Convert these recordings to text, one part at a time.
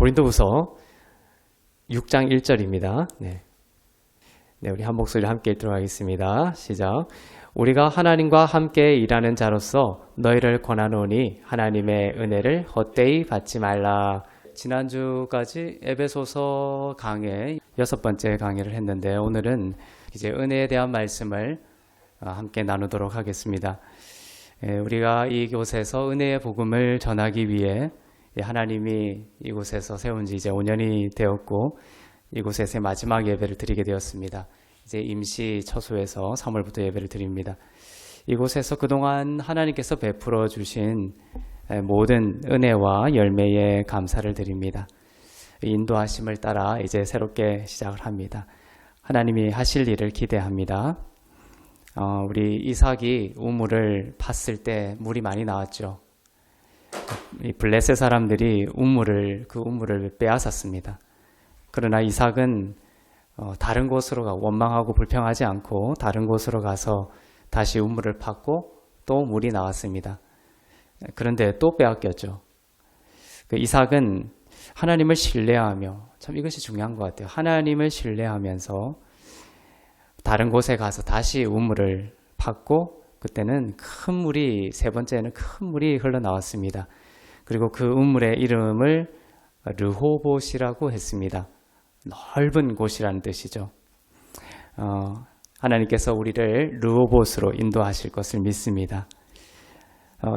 고린도후서 6장 1절입니다. 네, 우리 한 목소리로 함께 읽도록 하겠습니다. 시작. 우리가 하나님과 함께 일하는 자로서 너희를 권하노니 하나님의 은혜를 헛되이 받지 말라. 지난주까지 에베소서 강의 6번째 강의를 했는데 오늘은 이제 은혜에 대한 말씀을 함께 나누도록 하겠습니다. 우리가 이곳에서 은혜의 복음을 전하기 위해 하나님이 이곳에서 세운 지 이제 5년이 되었고 이곳에서 마지막 예배를 드리게 되었습니다. 이제 임시 처소에서 3월부터 예배를 드립니다. 이곳에서 그동안 하나님께서 베풀어 주신 모든 은혜와 열매에 감사를 드립니다. 인도하심을 따라 이제 새롭게 시작을 합니다. 하나님이 하실 일을 기대합니다. 우리 이삭이 우물을 팠을 때 물이 많이 나왔죠. 이 블레셋 사람들이 그 우물을 빼앗았습니다. 그러나 이삭은 다른 곳으로 가 원망하고 불평하지 않고 다른 곳으로 가서 다시 우물을 팠고 또 물이 나왔습니다. 그런데 또 빼앗겼죠. 이삭은 하나님을 신뢰하며, 참 이것이 중요한 것 같아요. 하나님을 신뢰하면서 다른 곳에 가서 다시 우물을 팠고 그때는 큰 물이, 세 번째는 큰 물이 흘러나왔습니다. 그리고 그 우물의 이름을 르호봇이라고 했습니다. 넓은 곳이라는 뜻이죠. 하나님께서 우리를 르호봇으로 인도하실 것을 믿습니다.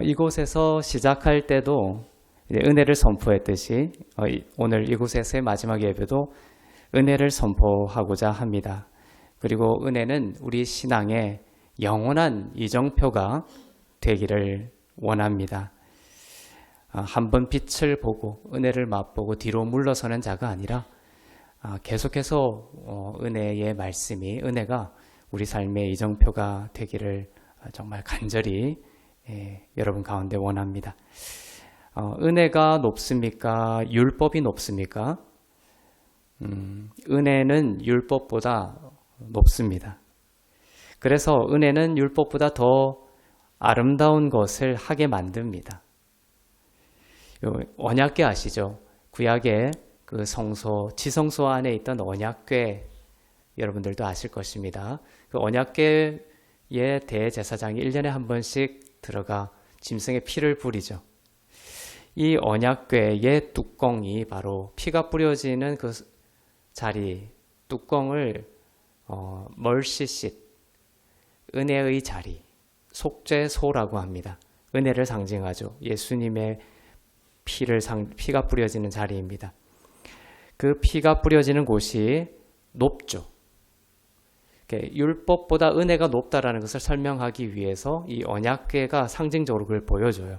이곳에서 시작할 때도 은혜를 선포했듯이 오늘 이곳에서의 마지막 예배도 은혜를 선포하고자 합니다. 그리고 은혜는 우리 신앙의 영원한 이정표가 되기를 원합니다. 한번 빛을 보고 은혜를 맛보고 뒤로 물러서는 자가 아니라 계속해서 은혜의 말씀이, 은혜가 우리 삶의 이정표가 되기를 정말 간절히 여러분 가운데 원합니다. 은혜가 높습니까? 율법이 높습니까? 은혜는 율법보다 높습니다. 그래서 은혜는 율법보다 더 아름다운 것을 하게 만듭니다. 언약궤 아시죠? 구약의 그 성소, 지성소 안에 있던 언약궤 여러분들도 아실 것입니다. 그 언약궤의 대제사장이 1년에 한 번씩 들어가 짐승의 피를 뿌리죠. 이 언약궤의 뚜껑이 바로 피가 뿌려지는 그 자리, 뚜껑을 멀시씑, 은혜의 자리, 속죄소라고 합니다. 은혜를 상징하죠. 예수님의 피가 뿌려지는 자리입니다. 그 피가 뿌려지는 곳이 높죠. 율법보다 은혜가 높다라는 것을 설명하기 위해서 이 언약궤가 상징적으로 그걸 보여줘요.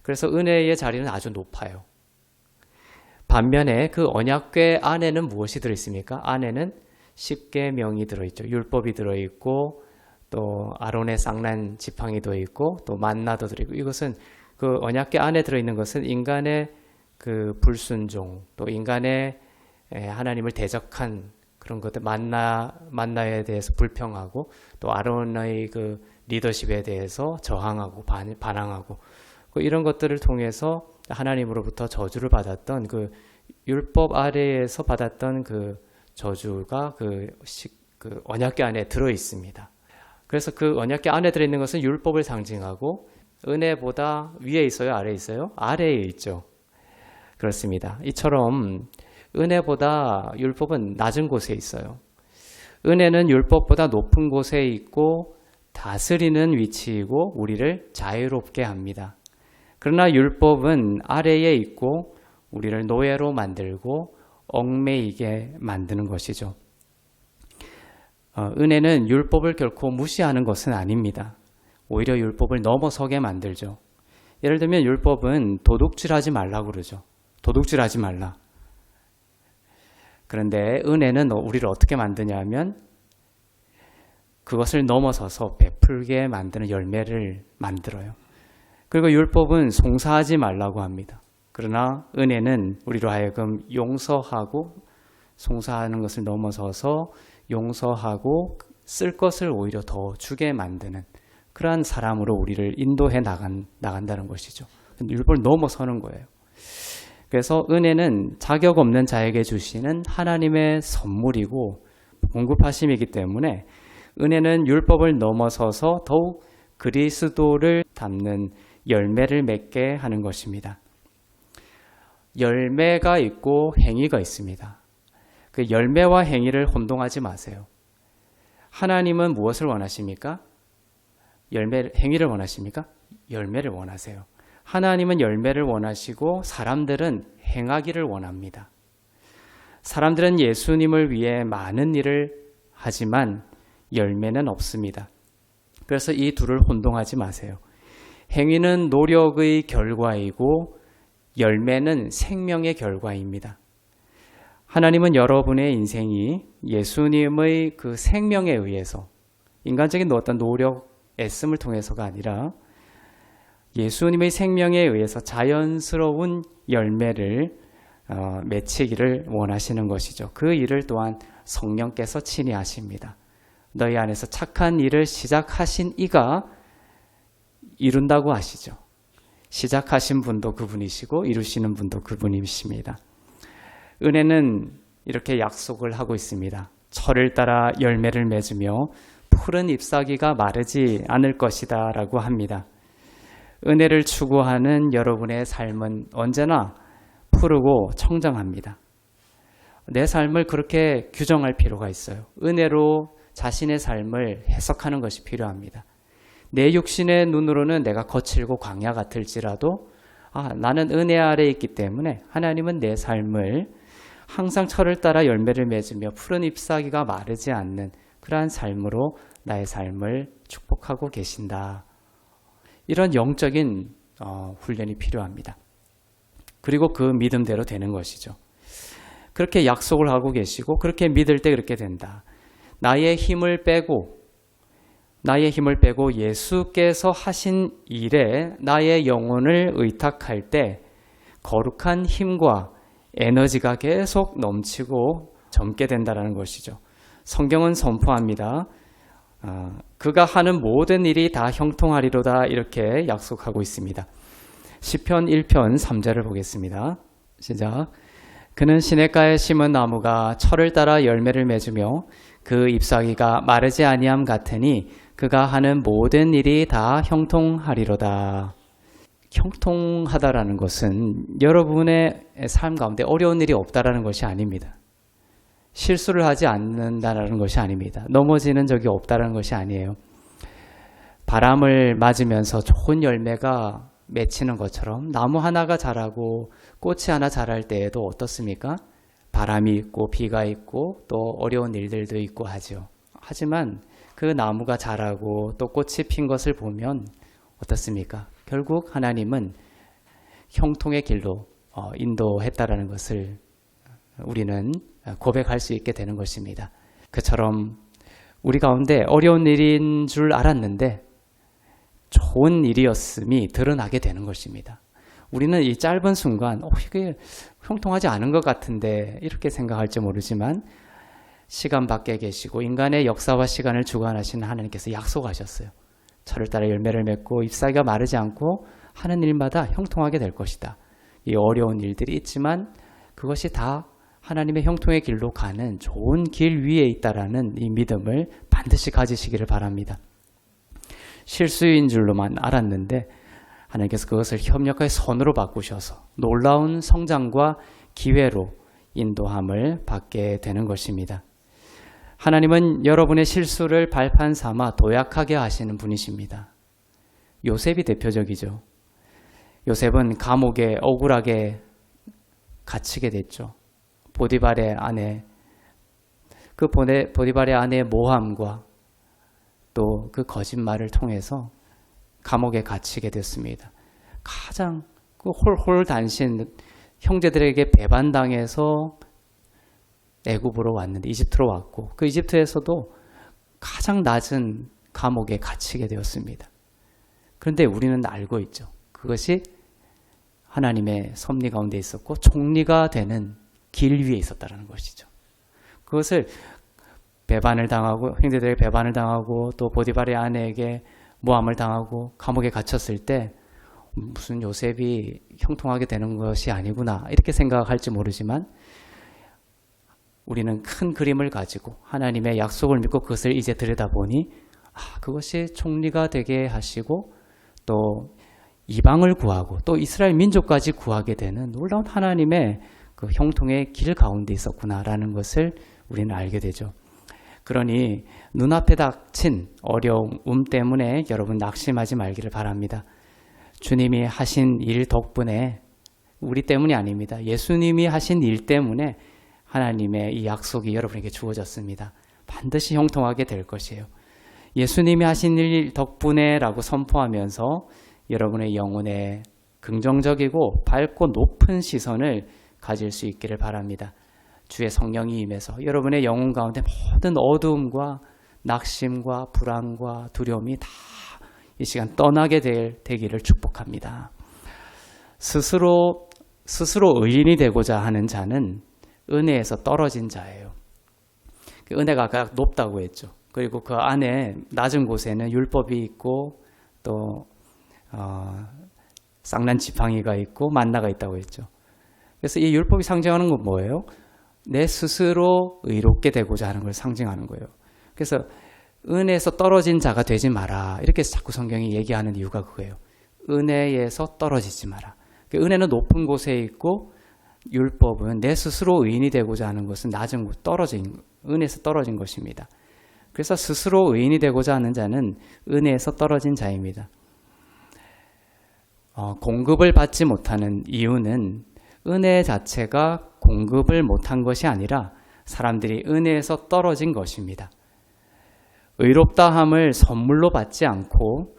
그래서 은혜의 자리는 아주 높아요. 반면에 그 언약궤 안에는 무엇이 들어있습니까? 안에는 십계명이 들어있죠. 율법이 들어있고 또 아론의 쌍난 지팡이 들어있고 또 만나도 들어있고, 이것은 그 언약궤 안에 들어있는 것은 인간의 그 불순종, 또 인간의 하나님을 대적한 그런 것들, 만나에 대해서 불평하고 또 아론의 그 리더십에 대해서 저항하고 반항하고 이런 것들을 통해서 하나님으로부터 저주를 받았던 그 율법 아래에서 받았던 그 저주가 그 언약궤 안에 들어 있습니다. 그래서 그 언약궤 안에 들어 있는 것은 율법을 상징하고, 은혜보다 위에 있어요, 아래에 있어요? 아래에 있죠. 그렇습니다. 이처럼 은혜보다 율법은 낮은 곳에 있어요. 은혜는 율법보다 높은 곳에 있고 다스리는 위치이고 우리를 자유롭게 합니다. 그러나 율법은 아래에 있고 우리를 노예로 만들고 얽매이게 만드는 것이죠. 은혜는 율법을 결코 무시하는 것은 아닙니다. 오히려 율법을 넘어서게 만들죠. 예를 들면 율법은 도둑질하지 말라고 그러죠. 도둑질하지 말라. 그런데 은혜는 우리를 어떻게 만드냐 하면 그것을 넘어서서 베풀게 만드는 열매를 만들어요. 그리고 율법은 송사하지 말라고 합니다. 그러나 은혜는 우리로 하여금 용서하고, 송사하는 것을 넘어서서 용서하고 쓸 것을 오히려 더 주게 만드는 그러한 사람으로 우리를 인도해 나간다는 것이죠. 율법을 넘어서는 거예요. 그래서 은혜는 자격 없는 자에게 주시는 하나님의 선물이고 공급하심이기 때문에 은혜는 율법을 넘어서서 더욱 그리스도를 담는 열매를 맺게 하는 것입니다. 열매가 있고 행위가 있습니다. 그 열매와 행위를 혼동하지 마세요. 하나님은 무엇을 원하십니까? 행위를 원하십니까? 열매를 원하세요. 하나님은 열매를 원하시고 사람들은 행하기를 원합니다. 사람들은 예수님을 위해 많은 일을 하지만 열매는 없습니다. 그래서 이 둘을 혼동하지 마세요. 행위는 노력의 결과이고 열매는 생명의 결과입니다. 하나님은 여러분의 인생이 예수님의 그 생명에 의해서 인간적인 어떤 노력, 애씀을 통해서가 아니라 예수님의 생명에 의해서 자연스러운 열매를 맺히기를 원하시는 것이죠. 그 일을 또한 성령께서 친히 하십니다. 너희 안에서 착한 일을 시작하신 이가 이룬다고 하시죠. 시작하신 분도 그분이시고 이루시는 분도 그분이십니다. 은혜는 이렇게 약속을 하고 있습니다. 철을 따라 열매를 맺으며 푸른 잎사귀가 마르지 않을 것이다 라고 합니다. 은혜를 추구하는 여러분의 삶은 언제나 푸르고 청정합니다. 내 삶을 그렇게 규정할 필요가 있어요. 은혜로 자신의 삶을 해석하는 것이 필요합니다. 내 육신의 눈으로는 내가 거칠고 광야 같을지라도 나는 은혜 아래에 있기 때문에 하나님은 내 삶을 항상 철을 따라 열매를 맺으며 푸른 잎사귀가 마르지 않는 그러한 삶으로 나의 삶을 축복하고 계신다. 이런 영적인 훈련이 필요합니다. 그리고 그 믿음대로 되는 것이죠. 그렇게 약속을 하고 계시고 그렇게 믿을 때 그렇게 된다. 나의 힘을 빼고 예수께서 하신 일에 나의 영혼을 의탁할 때 거룩한 힘과 에너지가 계속 넘치고 젊게 된다는 것이죠. 성경은 선포합니다. 그가 하는 모든 일이 다 형통하리로다 이렇게 약속하고 있습니다. 시편 1편 3절을 보겠습니다. 시작. 그는 시냇가에 심은 나무가 철을 따라 열매를 맺으며 그 잎사귀가 마르지 아니함 같으니 그가 하는 모든 일이 다 형통하리로다. 형통하다라는 것은 여러분의 삶 가운데 어려운 일이 없다라는 것이 아닙니다. 실수를 하지 않는다라는 것이 아닙니다. 넘어지는 적이 없다라는 것이 아니에요. 바람을 맞으면서 좋은 열매가 맺히는 것처럼 나무 하나가 자라고 꽃이 하나 자랄 때에도 어떻습니까? 바람이 있고 비가 있고 또 어려운 일들도 있고 하죠. 하지만 그 나무가 자라고 또 꽃이 핀 것을 보면 어떻습니까? 결국 하나님은 형통의 길로 인도했다라는 것을 우리는 고백할 수 있게 되는 것입니다. 그처럼 우리 가운데 어려운 일인 줄 알았는데 좋은 일이었음이 드러나게 되는 것입니다. 우리는 이 짧은 순간 이게 형통하지 않은 것 같은데 이렇게 생각할지 모르지만 시간 밖에 계시고 인간의 역사와 시간을 주관하시는 하나님께서 약속하셨어요. 철을 따라 열매를 맺고 잎사귀가 마르지 않고 하는 일마다 형통하게 될 것이다. 이 어려운 일들이 있지만 그것이 다 하나님의 형통의 길로 가는 좋은 길 위에 있다라는 이 믿음을 반드시 가지시기를 바랍니다. 실수인 줄로만 알았는데 하나님께서 그것을 협력의 선으로 바꾸셔서 놀라운 성장과 기회로 인도함을 받게 되는 것입니다. 하나님은 여러분의 실수를 발판 삼아 도약하게 하시는 분이십니다. 요셉이 대표적이죠. 요셉은 감옥에 억울하게 갇히게 됐죠. 보디발의 아내, 보디발의 아내의 모함과 또 그 거짓말을 통해서 감옥에 갇히게 됐습니다. 가장 홀홀단신 형제들에게 배반당해서 애굽으로 왔는데 이집트로 왔고 그 이집트에서도 가장 낮은 감옥에 갇히게 되었습니다. 그런데 우리는 알고 있죠. 그것이 하나님의 섭리 가운데 있었고 총리가 되는 길 위에 있었다는 것이죠. 그것을 배반을 당하고 형제들에게 배반을 당하고 또 보디발의 아내에게 모함을 당하고 감옥에 갇혔을 때 무슨 요셉이 형통하게 되는 것이 아니구나 이렇게 생각할지 모르지만 우리는 큰 그림을 가지고 하나님의 약속을 믿고 그것을 이제 들여다보니 그것이 총리가 되게 하시고 또 이방을 구하고 또 이스라엘 민족까지 구하게 되는 놀라운 하나님의 그 형통의 길 가운데 있었구나라는 것을 우리는 알게 되죠. 그러니 눈앞에 닥친 어려움 때문에 여러분 낙심하지 말기를 바랍니다. 주님이 하신 일 덕분에 우리 때문이 아닙니다. 예수님이 하신 일 때문에 하나님의 이 약속이 여러분에게 주어졌습니다. 반드시 형통하게 될 것이에요. 예수님이 하신 일 덕분에 라고 선포하면서 여러분의 영혼에 긍정적이고 밝고 높은 시선을 가질 수 있기를 바랍니다. 주의 성령이 임해서 여러분의 영혼 가운데 모든 어두움과 낙심과 불안과 두려움이 다 이 시간 떠나게 되기를 축복합니다. 스스로 의인이 되고자 하는 자는 은혜에서 떨어진 자예요. 은혜가 가장 높다고 했죠. 그리고 그 안에 낮은 곳에는 율법이 있고 또 쌍난 지팡이가 있고 만나가 있다고 했죠. 그래서 이 율법이 상징하는 건 뭐예요? 내 스스로 의롭게 되고자 하는 걸 상징하는 거예요. 그래서 은혜에서 떨어진 자가 되지 마라. 이렇게 자꾸 성경이 얘기하는 이유가 그거예요. 은혜에서 떨어지지 마라. 은혜는 높은 곳에 있고 율법은 내 스스로 의인이 되고자 하는 것은 낮은 곳, 은혜에서 떨어진 것입니다. 그래서 스스로 의인이 되고자 하는 자는 은혜에서 떨어진 자입니다. 공급을 받지 못하는 이유는 은혜 자체가 공급을 못한 것이 아니라 사람들이 은혜에서 떨어진 것입니다. 의롭다함을 선물로 받지 않고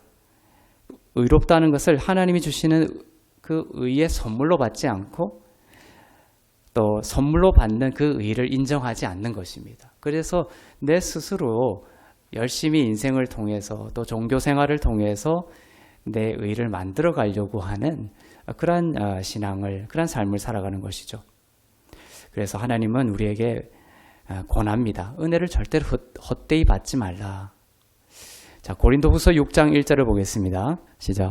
의롭다는 것을 하나님이 주시는 그 의의 선물로 받지 않고 또 선물로 받는 그 의를 인정하지 않는 것입니다. 그래서 내 스스로 열심히 인생을 통해서 또 종교 생활을 통해서 내 의를 만들어 가려고 하는 그러한 신앙을, 그러한 삶을 살아가는 것이죠. 그래서 하나님은 우리에게 권합니다. 은혜를 절대로 헛되이 받지 말라. 자, 고린도후서 6장 1절을 보겠습니다. 시작.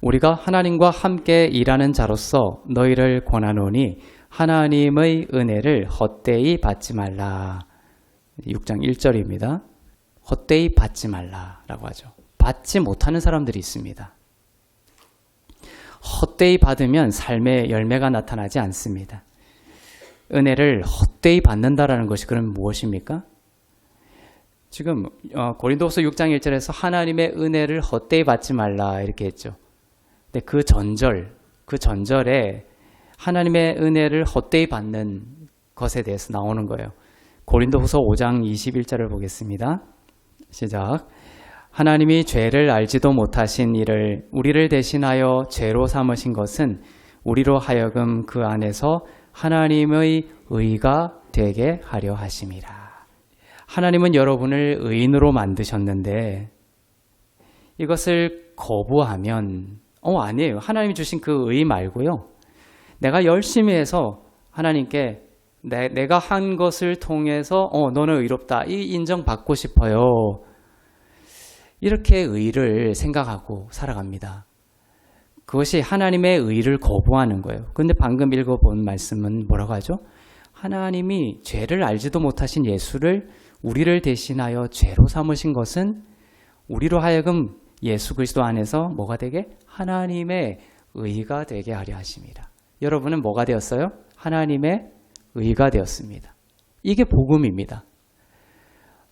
우리가 하나님과 함께 일하는 자로서 너희를 권하노니 하나님의 은혜를 헛되이 받지 말라. 6장 1절입니다. 헛되이 받지 말라라고 하죠. 받지 못하는 사람들이 있습니다. 헛되이 받으면 삶의 열매가 나타나지 않습니다. 은혜를 헛되이 받는다라는 것이 그럼 무엇입니까? 지금 고린도후서 6장 1절에서 하나님의 은혜를 헛되이 받지 말라 이렇게 했죠. 근데 그 전절에 하나님의 은혜를 헛되이 받는 것에 대해서 나오는 거예요. 고린도후서 5장 21절을 보겠습니다. 시작. 하나님이 죄를 알지도 못하신 이를 우리를 대신하여 죄로 삼으신 것은 우리로 하여금 그 안에서 하나님의 의가 되게 하려 하심이라. 하나님은 여러분을 의인으로 만드셨는데 이것을 거부하면 아니에요. 하나님이 주신 그 의 말고요. 내가 열심히 해서 하나님께 내가 한 것을 통해서 너는 의롭다. 이 인정받고 싶어요. 이렇게 의를 생각하고 살아갑니다. 그것이 하나님의 의를 거부하는 거예요. 그런데 방금 읽어본 말씀은 뭐라고 하죠? 하나님이 죄를 알지도 못하신 예수를 우리를 대신하여 죄로 삼으신 것은 우리로 하여금 예수 그리스도 안에서 뭐가 되게? 하나님의 의가 되게 하려 하심이라. 여러분은 뭐가 되었어요? 하나님의 의가 되었습니다. 이게 복음입니다.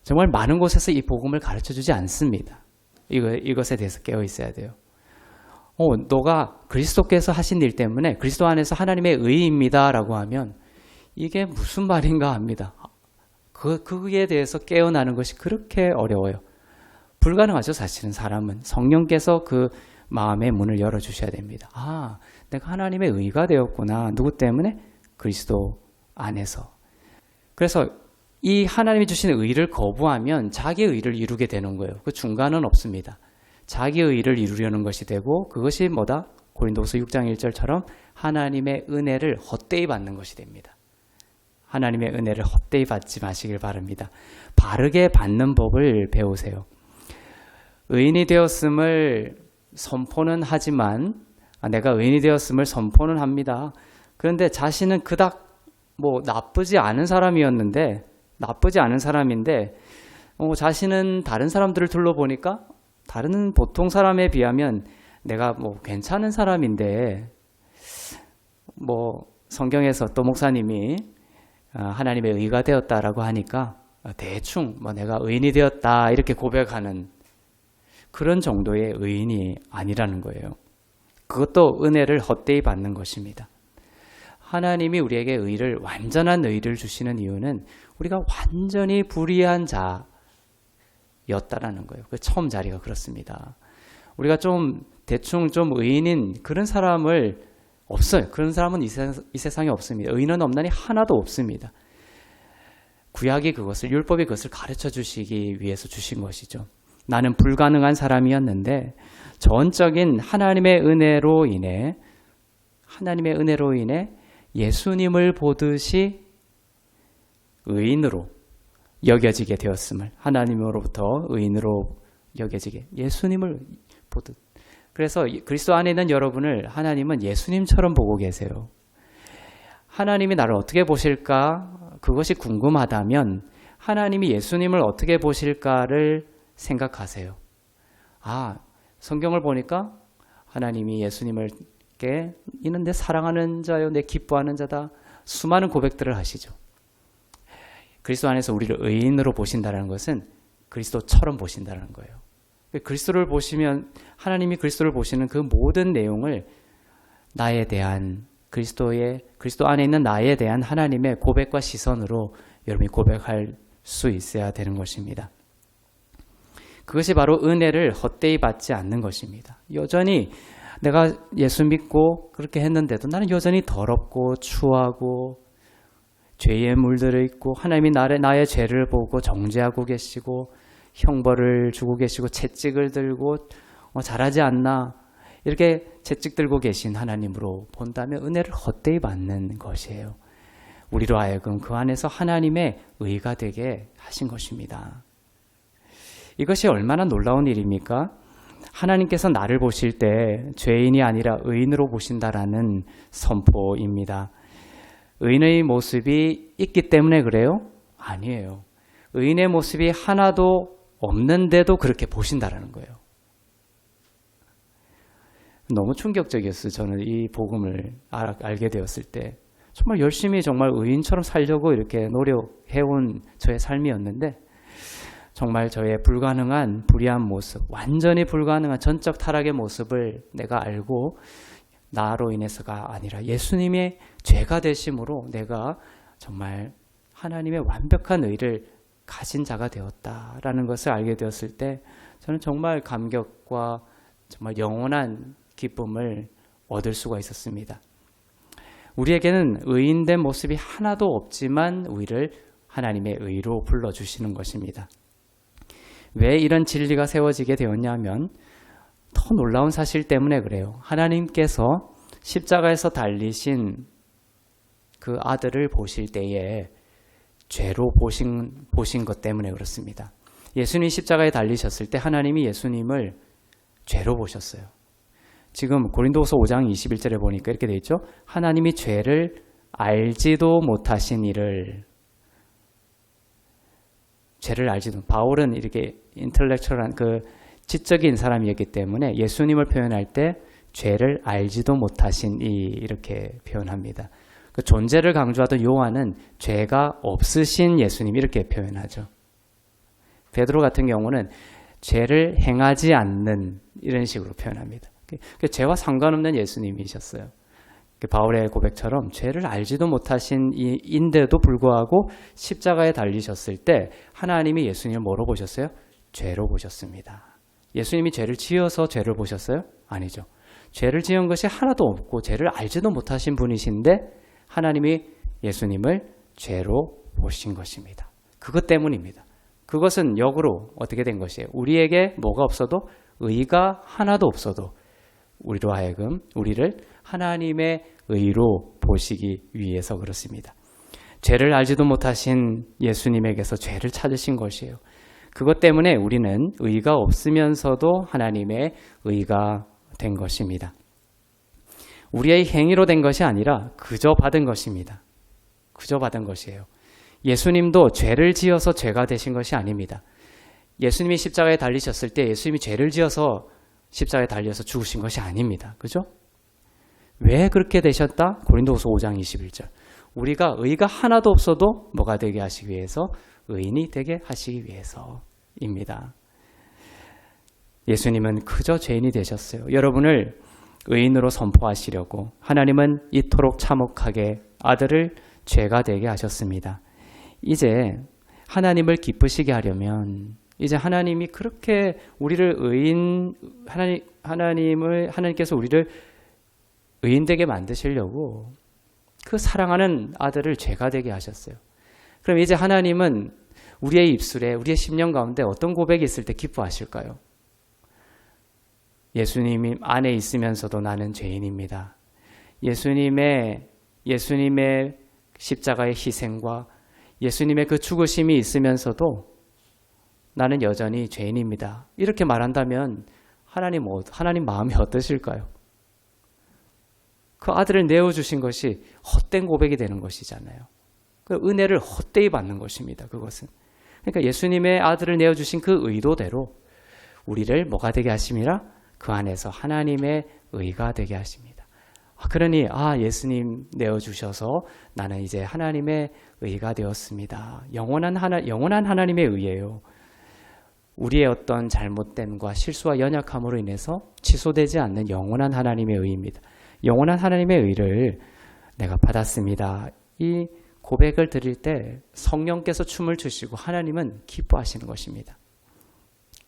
정말 많은 곳에서 이 복음을 가르쳐주지 않습니다. 이것에 대해서 깨어 있어야 돼요. 너가 그리스도께서 하신 일 때문에 그리스도 안에서 하나님의 의입니다 라고 하면 이게 무슨 말인가 합니다. 그에 대해서 깨어나는 것이 그렇게 어려워요. 불가능하죠. 사실은 사람은. 성령께서 그 마음의 문을 열어주셔야 됩니다. 내가 하나님의 의가 되었구나. 누구 때문에? 그리스도 안에서. 그래서 이 하나님이 주신 의를 거부하면 자기의 의를 이루게 되는 거예요. 그 중간은 없습니다. 자기의 의를 이루려는 것이 되고 그것이 뭐다? 고린도후서 6장 1절처럼 하나님의 은혜를 헛되이 받는 것이 됩니다. 하나님의 은혜를 헛되이 받지 마시길 바랍니다. 바르게 받는 법을 배우세요. 의인이 되었음을 선포는 하지만 내가 의인이 되었음을 선포는 합니다. 그런데 자신은 그닥 나쁘지 않은 사람인데 자신은 다른 사람들을 둘러보니까 다른 보통 사람에 비하면 내가 괜찮은 사람인데 성경에서 또 목사님이 하나님의 의가 되었다라고 하니까 대충 내가 의인이 되었다 이렇게 고백하는 그런 정도의 의인이 아니라는 거예요. 그것도 은혜를 헛되이 받는 것입니다. 하나님이 우리에게 완전한 의를 주시는 이유는 우리가 완전히 불의한 자였다라는 거예요. 그 처음 자리가 그렇습니다. 우리가 대충 의인인 그런 사람을 없어요. 그런 사람은 이 세상에 없습니다. 의인은 없나니 하나도 없습니다. 구약이 율법이 그것을 가르쳐 주시기 위해서 주신 것이죠. 나는 불가능한 사람이었는데 전적인 하나님의 은혜로 인해 예수님을 보듯이 의인으로 여겨지게 되었음을, 하나님으로부터 의인으로 여겨지게, 예수님을 보듯. 그래서 그리스도 안에 있는 여러분을 하나님은 예수님처럼 보고 계세요. 하나님이 나를 어떻게 보실까? 그것이 궁금하다면 하나님이 예수님을 어떻게 보실까를 생각하세요. 성경을 보니까 하나님이 예수님을 이는 내 사랑하는 자요, 내 기뻐하는 자다. 수많은 고백들을 하시죠. 그리스도 안에서 우리를 의인으로 보신다는 것은 그리스도처럼 보신다는 거예요. 그리스도를 보시면 하나님이 그리스도를 보시는 그 모든 내용을 나에 대한 그리스도 안에 있는 나에 대한 하나님의 고백과 시선으로 여러분이 고백할 수 있어야 되는 것입니다. 그것이 바로 은혜를 헛되이 받지 않는 것입니다. 여전히 내가 예수 믿고 그렇게 했는데도 나는 여전히 더럽고 추하고 죄에 물들어 있고 하나님이 나의 죄를 보고 정죄하고 계시고 형벌을 주고 계시고 채찍을 들고 잘하지 않나 이렇게 채찍 들고 계신 하나님으로 본다면 은혜를 헛되이 받는 것이에요. 우리로 하여금 그 안에서 하나님의 의가 되게 하신 것입니다. 이것이 얼마나 놀라운 일입니까? 하나님께서 나를 보실 때 죄인이 아니라 의인으로 보신다라는 선포입니다. 의인의 모습이 있기 때문에 그래요? 아니에요. 의인의 모습이 하나도 없는데도 그렇게 보신다라는 거예요. 너무 충격적이었어요. 저는 이 복음을 알게 되었을 때 정말 열심히 정말 의인처럼 살려고 이렇게 노력해온 저의 삶이었는데 정말 저의 불가능한 불의한 모습, 완전히 불가능한 전적 타락의 모습을 내가 알고 나로 인해서가 아니라 예수님의 죄가 되심으로 내가 정말 하나님의 완벽한 의를 가진 자가 되었다라는 것을 알게 되었을 때 저는 정말 감격과 정말 영원한 기쁨을 얻을 수가 있었습니다. 우리에게는 의인된 모습이 하나도 없지만 우리를 하나님의 의로 불러주시는 것입니다. 왜 이런 진리가 세워지게 되었냐면 더 놀라운 사실 때문에 그래요. 하나님께서 십자가에서 달리신 그 아들을 보실 때에 죄로 보신 것 때문에 그렇습니다. 예수님이 십자가에 달리셨을 때 하나님이 예수님을 죄로 보셨어요. 지금 고린도후서 5장 21절에 보니까 이렇게 되어 있죠. 하나님이 죄를 알지도 못하신 이를 바울은 이렇게 인텔렉츄얼한 그 지적인 사람이었기 때문에 예수님을 표현할 때 죄를 알지도 못하신 이 이렇게 표현합니다. 그 존재를 강조하던 요한은 죄가 없으신 예수님 이렇게 표현하죠. 베드로 같은 경우는 죄를 행하지 않는 이런 식으로 표현합니다. 죄와 상관없는 예수님이셨어요. 바울의 고백처럼 죄를 알지도 못하신 인데도 불구하고 십자가에 달리셨을 때 하나님이 예수님을 뭐로 보셨어요? 죄로 보셨습니다. 예수님이 죄를 지어서 죄를 보셨어요? 아니죠. 죄를 지은 것이 하나도 없고 죄를 알지도 못하신 분이신데 하나님이 예수님을 죄로 보신 것입니다. 그것 때문입니다. 그것은 역으로 어떻게 된 것이에요? 우리에게 뭐가 없어도 의가 하나도 없어도 우리로 하여금 우리를 하나님의 의로 보시기 위해서 그렇습니다. 죄를 알지도 못하신 예수님에게서 죄를 찾으신 것이에요. 그것 때문에 우리는 의가 없으면서도 하나님의 의가 된 것입니다. 우리의 행위로 된 것이 아니라 그저 받은 것입니다. 그저 받은 것이에요. 예수님도 죄를 지어서 죄가 되신 것이 아닙니다. 예수님이 십자가에 달리셨을 때 예수님이 죄를 지어서 십자가에 달려서 죽으신 것이 아닙니다. 그죠? 왜 그렇게 되셨다? 고린도후서 5장 21절. 우리가 의가 하나도 없어도 뭐가 되게 하시기 위해서? 의인이 되게 하시기 위해서입니다. 예수님은 그저 죄인이 되셨어요. 여러분을 의인으로 선포하시려고 하나님은 이토록 참혹하게 아들을 죄가 되게 하셨습니다. 이제 하나님을 기쁘시게 하려면 이제 하나님이 그렇게 우리를 하나님께서 우리를 의인되게 만드시려고 그 사랑하는 아들을 죄가 되게 하셨어요. 그럼 이제 하나님은 우리의 입술에 우리의 심령 가운데 어떤 고백이 있을 때 기뻐하실까요? 예수님이 안에 있으면서도 나는 죄인입니다. 예수님의 십자가의 희생과 예수님의 그 죽으심이 있으면서도 나는 여전히 죄인입니다. 이렇게 말한다면 하나님 마음이 어떠실까요? 그 아들을 내어주신 것이 헛된 고백이 되는 것이잖아요. 그 은혜를 헛되이 받는 것입니다. 그것은. 그러니까 예수님의 아들을 내어주신 그 의도대로 우리를 뭐가 되게 하심이라? 그 안에서 하나님의 의가 되게 하십니다. 그러니 예수님 내어주셔서 나는 이제 하나님의 의가 되었습니다. 영원한 하나님의 의예요. 우리의 어떤 잘못됨과 실수와 연약함으로 인해서 취소되지 않는 영원한 하나님의 의입니다. 영원한 하나님의 의를 내가 받았습니다. 이 고백을 드릴 때 성령께서 춤을 추시고 하나님은 기뻐하시는 것입니다.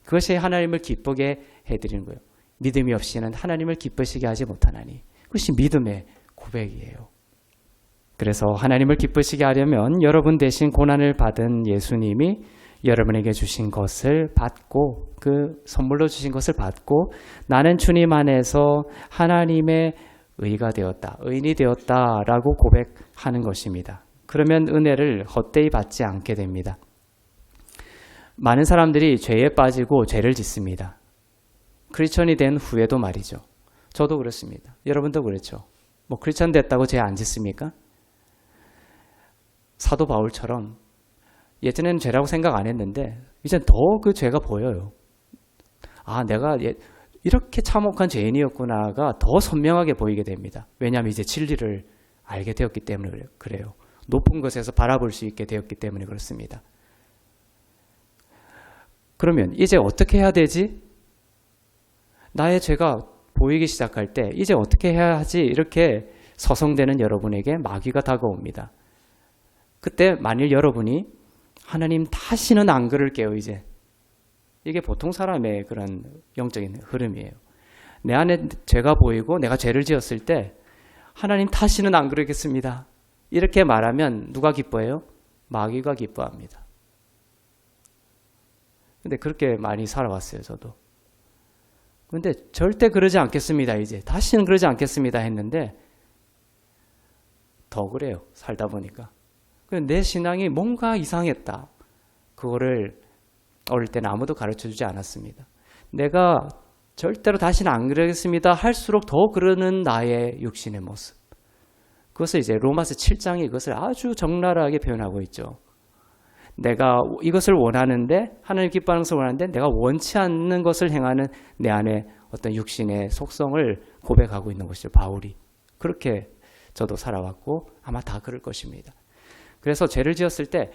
그것이 하나님을 기쁘게 해드리는 거예요. 믿음이 없이는 하나님을 기쁘시게 하지 못하나니 그것이 믿음의 고백이에요. 그래서 하나님을 기쁘시게 하려면 여러분 대신 고난을 받은 예수님이 여러분에게 주신 것을 받고 그 선물로 주신 것을 받고 나는 주님 안에서 하나님의 의가 되었다, 의인이 되었다라고 고백하는 것입니다. 그러면 은혜를 헛되이 받지 않게 됩니다. 많은 사람들이 죄에 빠지고 죄를 짓습니다. 크리스천이 된 후에도 말이죠. 저도 그렇습니다. 여러분도 그렇죠. 크리스천 됐다고 죄 안 짓습니까? 사도 바울처럼 예전에는 죄라고 생각 안 했는데 이젠 더 그 죄가 보여요. 내가 이렇게 참혹한 죄인이었구나가 더 선명하게 보이게 됩니다. 왜냐하면 이제 진리를 알게 되었기 때문에 그래요. 높은 것에서 바라볼 수 있게 되었기 때문에 그렇습니다. 그러면 이제 어떻게 해야 되지? 나의 죄가 보이기 시작할 때 이제 어떻게 해야 하지? 이렇게 서성대는 여러분에게 마귀가 다가옵니다. 그때 만일 여러분이 하나님 다시는 안 그럴게요 이제. 이게 보통 사람의 그런 영적인 흐름이에요. 내 안에 죄가 보이고 내가 죄를 지었을 때 하나님 다시는 안 그러겠습니다. 이렇게 말하면 누가 기뻐해요? 마귀가 기뻐합니다. 근데 그렇게 많이 살아왔어요 저도. 근데 절대 그러지 않겠습니다 이제. 다시는 그러지 않겠습니다 했는데 더 그래요 살다 보니까. 내 신앙이 뭔가 이상했다. 그거를 어릴 때는 아무도 가르쳐주지 않았습니다. 내가 절대로 다시는 안 그러겠습니다 할수록 더 그러는 나의 육신의 모습. 그것을 이제 로마서 7장이 그것을 아주 적나라하게 표현하고 있죠. 내가 이것을 원하는데 하나님 기뻐하는 것을 원하는데 내가 원치 않는 것을 행하는 내 안에 어떤 육신의 속성을 고백하고 있는 것이죠. 바울이. 그렇게 저도 살아왔고 아마 다 그럴 것입니다. 그래서 죄를 지었을 때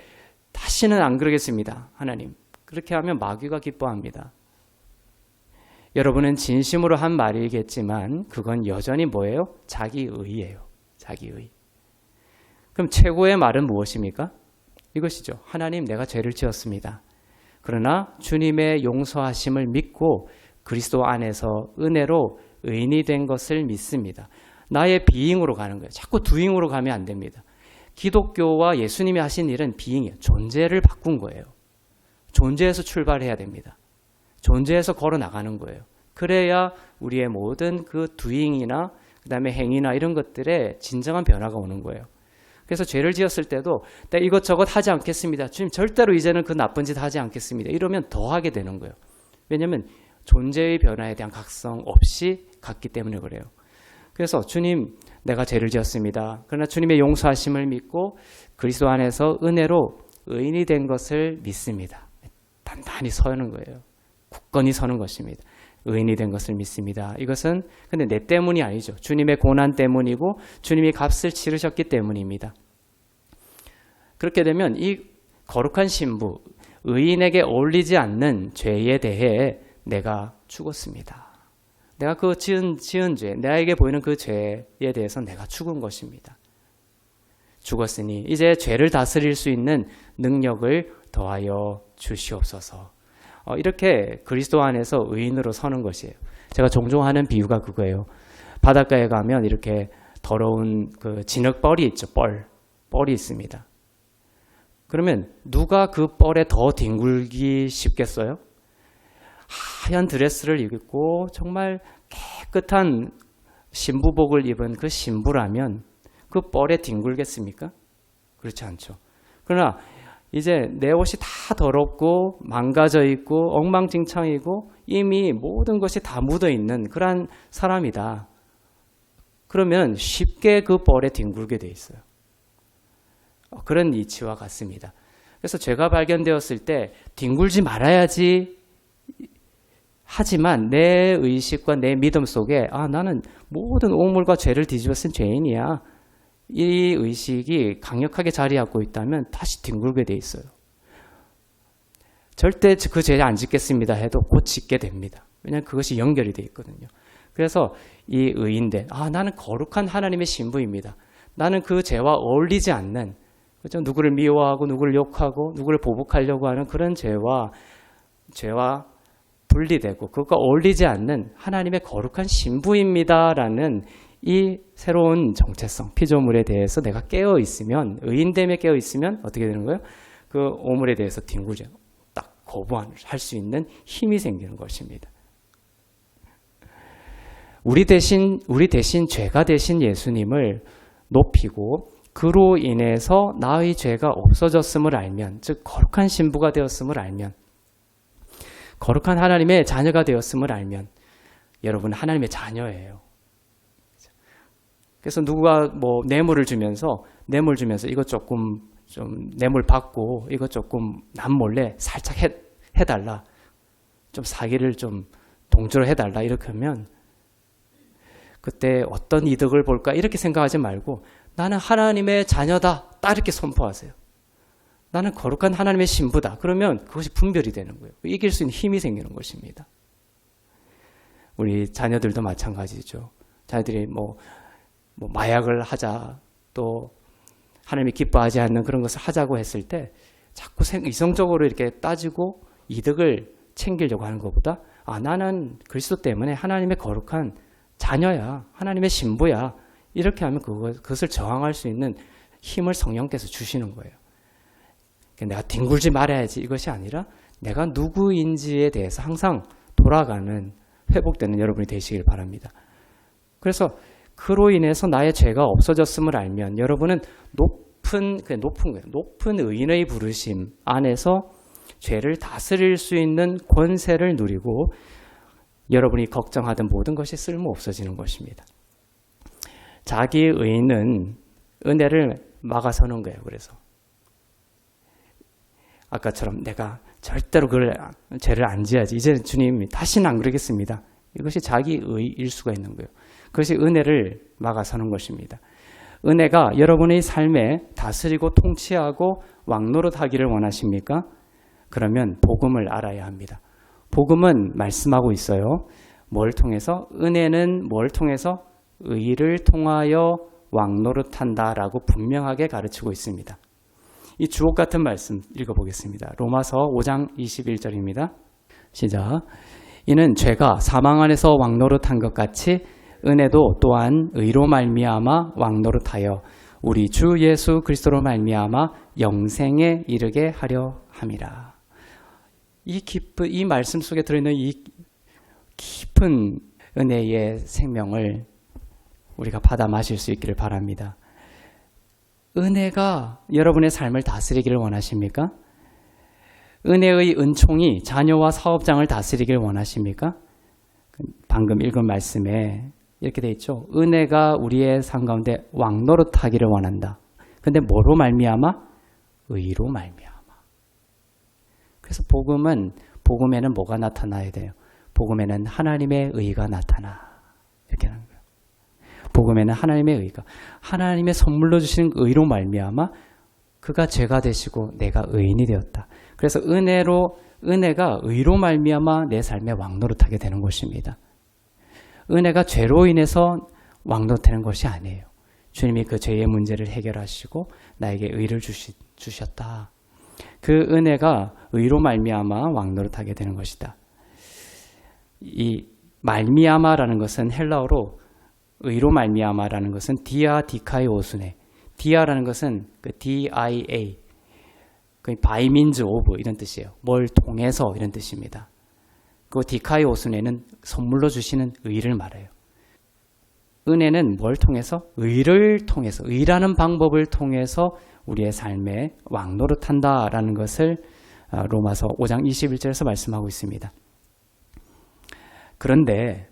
다시는 안 그러겠습니다. 하나님. 그렇게 하면 마귀가 기뻐합니다. 여러분은 진심으로 한 말이겠지만 그건 여전히 뭐예요? 자기의예요. 자기의. 그럼 최고의 말은 무엇입니까? 이것이죠. 하나님 내가 죄를 지었습니다. 그러나 주님의 용서하심을 믿고 그리스도 안에서 은혜로 의인이 된 것을 믿습니다. 나의 비잉으로 가는 거예요. 자꾸 두잉으로 가면 안 됩니다. 기독교와 예수님이 하신 일은 비잉이에요. 존재를 바꾼 거예요. 존재에서 출발해야 됩니다. 존재에서 걸어 나가는 거예요. 그래야 우리의 모든 그 두잉이나 그 다음에 행위나 이런 것들에 진정한 변화가 오는 거예요. 그래서 죄를 지었을 때도 내가 이것저것 하지 않겠습니다. 주님 절대로 이제는 그 나쁜 짓 하지 않겠습니다. 이러면 더 하게 되는 거예요. 왜냐하면 존재의 변화에 대한 각성 없이 갔기 때문에 그래요. 그래서 주님, 내가 죄를 지었습니다. 그러나 주님의 용서하심을 믿고 그리스도 안에서 은혜로 의인이 된 것을 믿습니다. 단단히 서는 거예요. 굳건히 서는 것입니다. 의인이 된 것을 믿습니다. 이것은 근데 내 때문이 아니죠. 주님의 고난 때문이고 주님이 값을 치르셨기 때문입니다. 그렇게 되면 이 거룩한 신부, 의인에게 어울리지 않는 죄에 대해 내가 죽었습니다. 내가 그 지은 죄, 나에게 보이는 그 죄에 대해서 내가 죽은 것입니다. 죽었으니 이제 죄를 다스릴 수 있는 능력을 더하여 주시옵소서. 이렇게 그리스도 안에서 의인으로 서는 것이에요. 제가 종종 하는 비유가 그거예요. 바닷가에 가면 이렇게 더러운 그 진흙벌이 있죠. 뻘이 있습니다. 그러면 누가 그 뻘에 더 뒹굴기 쉽겠어요? 하얀 드레스를 입고 정말 깨끗한 신부복을 입은 그 신부라면 그 뻘에 뒹굴겠습니까? 그렇지 않죠. 그러나 이제 내 옷이 다 더럽고 망가져 있고 엉망진창이고 이미 모든 것이 다 묻어 있는 그런 사람이다. 그러면 쉽게 그 뻘에 뒹굴게 돼 있어요. 그런 이치와 같습니다. 그래서 죄가 발견되었을 때 뒹굴지 말아야지 하지만 내 의식과 내 믿음 속에 나는 모든 오물과 죄를 뒤집어 쓴 죄인이야. 이 의식이 강력하게 자리 잡고 있다면 다시 뒹굴게 돼 있어요. 절대 그 죄 안 짓겠습니다 해도 곧 짓게 됩니다. 왜냐하면 그것이 연결이 돼 있거든요. 그래서 이 의인된 나는 거룩한 하나님의 신부입니다. 나는 그 죄와 어울리지 않는 그렇죠? 누구를 미워하고 누구를 욕하고 누구를 보복하려고 하는 그런 죄와 분리되고 그것과 어울리지 않는 하나님의 거룩한 신부입니다라는 이 새로운 정체성, 피조물에 대해서 내가 깨어 있으면, 의인됨에 깨어 있으면 어떻게 되는 거예요? 그 오물에 대해서 뒹굴지 딱 거부할 수 있는 힘이 생기는 것입니다. 우리 대신 죄가 되신 예수님을 높이고 그로 인해서 나의 죄가 없어졌음을 알면, 즉 거룩한 신부가 되었음을 알면, 거룩한 하나님의 자녀가 되었음을 알면 여러분 하나님의 자녀예요. 그래서 누가 뭐 뇌물 주면서 이거 조금 좀 뇌물 받고 이거 조금 남 몰래 살짝 해달라. 좀 사기를 좀 동조를 해달라. 이렇게 하면 그때 어떤 이득을 볼까 이렇게 생각하지 말고 나는 하나님의 자녀다. 딱 이렇게 선포하세요. 나는 거룩한 하나님의 신부다. 그러면 그것이 분별이 되는 거예요. 이길 수 있는 힘이 생기는 것입니다. 우리 자녀들도 마찬가지죠. 자녀들이 뭐 마약을 하자, 또 하나님이 기뻐하지 않는 그런 것을 하자고 했을 때 자꾸 이성적으로 이렇게 따지고 이득을 챙기려고 하는 것보다 나는 그리스도 때문에 하나님의 거룩한 자녀야, 하나님의 신부야, 이렇게 하면 그것을 저항할 수 있는 힘을 성령께서 주시는 거예요. 내가 뒹굴지 말아야지 이것이 아니라 내가 누구인지에 대해서 항상 돌아가는, 회복되는 여러분이 되시길 바랍니다. 그래서 그로 인해서 나의 죄가 없어졌음을 알면 여러분은 높은 거예요. 높은 의인의 부르심 안에서 죄를 다스릴 수 있는 권세를 누리고 여러분이 걱정하던 모든 것이 쓸모 없어지는 것입니다. 자기 의인은 은혜를 막아서는 거예요. 그래서 아까처럼 내가 절대로 죄를 안 지어야지. 이제 주님 다시는 안 그러겠습니다. 이것이 자기 의일 수가 있는 거예요. 그것이 은혜를 막아서는 것입니다. 은혜가 여러분의 삶에 다스리고 통치하고 왕노릇하기를 원하십니까? 그러면 복음을 알아야 합니다. 복음은 말씀하고 있어요. 뭘 통해서? 은혜는 뭘 통해서? 의를 통하여 왕노릇한다라고 분명하게 가르치고 있습니다. 이 주옥 같은 말씀 읽어보겠습니다. 로마서 5장 21절입니다. 시작. 이는 죄가 사망 안에서 왕노릇한 것 같이 은혜도 또한 의로 말미암아 왕노릇하여 우리 주 예수 그리스도로 말미암아 영생에 이르게 하려 함이라. 이 말씀 속에 들어있는 이 깊은 은혜의 생명을 우리가 받아 마실 수 있기를 바랍니다. 은혜가 여러분의 삶을 다스리기를 원하십니까? 은혜의 은총이 자녀와 사업장을 다스리기를 원하십니까? 방금 읽은 말씀에 이렇게 돼 있죠. 은혜가 우리의 삶 가운데 왕노릇하기를 원한다. 근데 뭐로 말미암아? 의로 말미암아. 그래서 복음에는 뭐가 나타나야 돼요? 복음에는 하나님의 의가 나타나. 이렇게 하는 거예요. 복음에는 하나님의 의가, 하나님의 선물로 주시는 의로 말미암아 그가 죄가 되시고 내가 의인이 되었다. 그래서 은혜가 의로 말미암아 내 삶에 왕노릇하게 되는 것입니다. 은혜가 죄로 인해서 왕노릇하는 것이 아니에요. 주님이 그 죄의 문제를 해결하시고 나에게 의를 주셨다. 그 은혜가 의로 말미암아 왕노릇하게 되는 것이다. 이 말미암아라는 것은 헬라어로 의로 말미암아라는 것은 디아 디카이 오수네. 디아라는 것은 그 DIA, 그 by means of 이런 뜻이에요. 뭘 통해서 이런 뜻입니다. 그 디카이 오수네는 선물로 주시는 의를 말해요. 은혜는 뭘 통해서? 의를 통해서, 의라는 방법을 통해서 우리의 삶에 왕노릇한다라는 것을 로마서 5장 21절에서 말씀하고 있습니다. 그런데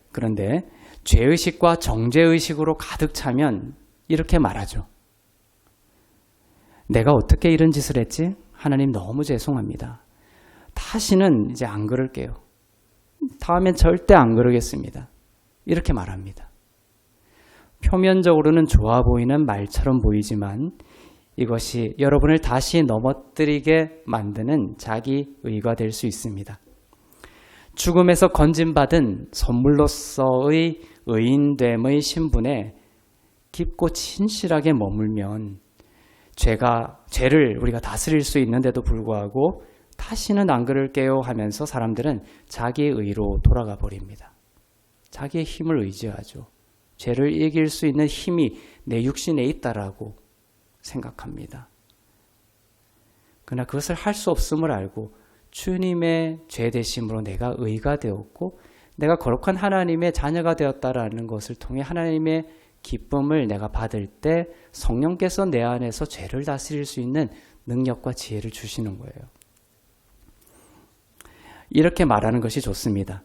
죄의식과 정죄의식으로 가득 차면 이렇게 말하죠. 내가 어떻게 이런 짓을 했지? 하나님 너무 죄송합니다. 다시는 이제 안 그럴게요. 다음엔 절대 안 그러겠습니다. 이렇게 말합니다. 표면적으로는 좋아 보이는 말처럼 보이지만 이것이 여러분을 다시 넘어뜨리게 만드는 자기 의가 될 수 있습니다. 죽음에서 건진받은 선물로서의 의인됨의 신분에 깊고 진실하게 머물면 죄를 우리가 다스릴 수 있는데도 불구하고 다시는 안 그럴게요 하면서 사람들은 자기의 의로 돌아가 버립니다. 자기의 힘을 의지하죠. 죄를 이길 수 있는 힘이 내 육신에 있다라고 생각합니다. 그러나 그것을 할 수 없음을 알고 주님의 죄 대심으로 내가 의가 되었고 내가 거룩한 하나님의 자녀가 되었다라는 것을 통해 하나님의 기쁨을 내가 받을 때 성령께서 내 안에서 죄를 다스릴 수 있는 능력과 지혜를 주시는 거예요. 이렇게 말하는 것이 좋습니다.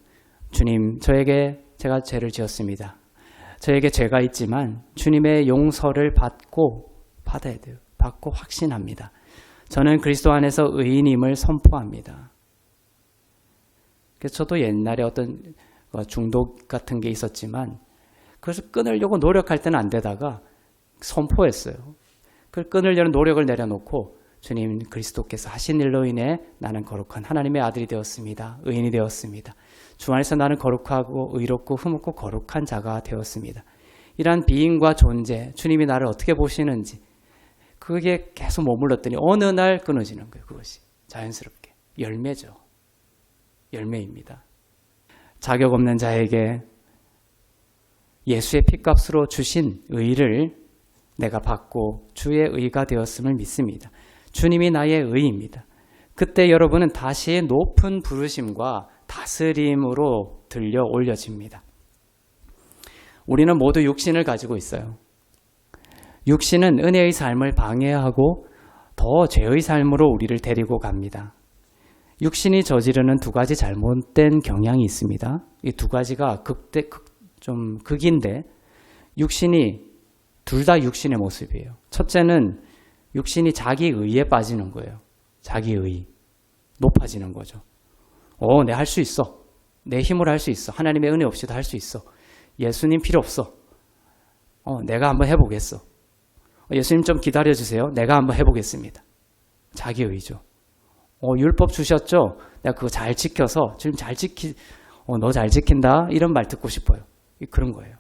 주님, 제가 죄를 지었습니다. 저에게 죄가 있지만 주님의 용서를 받아야 돼요. 받고 확신합니다. 저는 그리스도 안에서 의인임을 선포합니다. 그래서 저도 옛날에 어떤 중독 같은 게 있었지만 그것을 끊으려고 노력할 때는 안 되다가 선포했어요. 그걸 끊으려는 노력을 내려놓고 주님 그리스도께서 하신 일로 인해 나는 거룩한 하나님의 아들이 되었습니다. 의인이 되었습니다. 주 안에서 나는 거룩하고 의롭고 흠없고 거룩한 자가 되었습니다. 이러한 비인과 존재, 주님이 나를 어떻게 보시는지 그게 계속 머물렀더니 어느 날 끊어지는 거예요. 그것이 자연스럽게. 열매죠. 열매입니다. 자격 없는 자에게 예수의 피값으로 주신 의를 내가 받고 주의 의가 되었음을 믿습니다. 주님이 나의 의입니다. 그때 여러분은 다시 높은 부르심과 다스림으로 들려 올려집니다. 우리는 모두 육신을 가지고 있어요. 육신은 은혜의 삶을 방해하고 더 죄의 삶으로 우리를 데리고 갑니다. 육신이 저지르는 두 가지 잘못된 경향이 있습니다. 이 두 가지가 좀 극인데 둘 다 육신의 모습이에요. 첫째는 육신이 자기 의에 빠지는 거예요. 자기 의. 높아지는 거죠. 내가 할 수 있어. 내 힘으로 할 수 있어. 하나님의 은혜 없이도 할 수 있어. 예수님 필요 없어. 내가 한번 해보겠어. 예수님 좀 기다려주세요. 내가 한번 해보겠습니다. 자기 의죠. 율법 주셨죠? 내가 그거 잘 지켜서 지금 너 잘 지킨다? 이런 말 듣고 싶어요. 그런 거예요.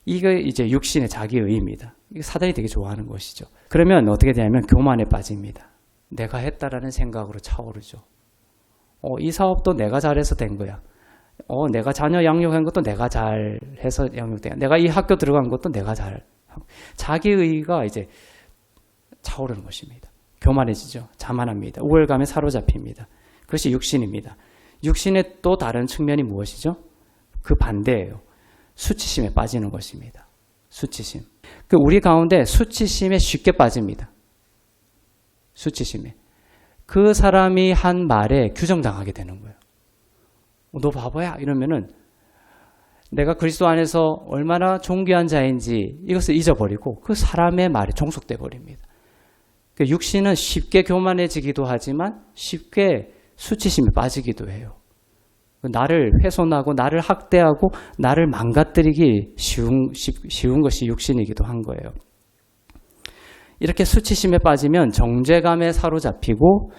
이게 이제 육신의 자기 의입니다. 이게 사단이 되게 좋아하는 것이죠. 그러면 어떻게 되냐면 교만에 빠집니다. 내가 했다라는 생각으로 차오르죠. 이 사업도 내가 잘해서 된 거야. 내가 자녀 양육한 것도 내가 잘해서 양육된 거야. 내가 이 학교 들어간 것도 내가 자기 의가 이제 차오르는 것입니다. 교만해지죠. 자만합니다. 우월감에 사로잡힙니다. 그것이 육신입니다. 육신의 또 다른 측면이 무엇이죠? 그 반대예요. 수치심에 빠지는 것입니다. 수치심. 우리 가운데 수치심에 쉽게 빠집니다. 수치심에. 그 사람이 한 말에 규정당하게 되는 거예요. 너 바보야? 이러면은 내가 그리스도 안에서 얼마나 존귀한 자인지 이것을 잊어버리고 그 사람의 말에 종속돼 버립니다. 육신은 쉽게 교만해지기도 하지만 쉽게 수치심에 빠지기도 해요. 나를 훼손하고 나를 학대하고 나를 망가뜨리기 쉬운 것이 육신이기도 한 거예요. 이렇게 수치심에 빠지면 정죄감에 사로잡히고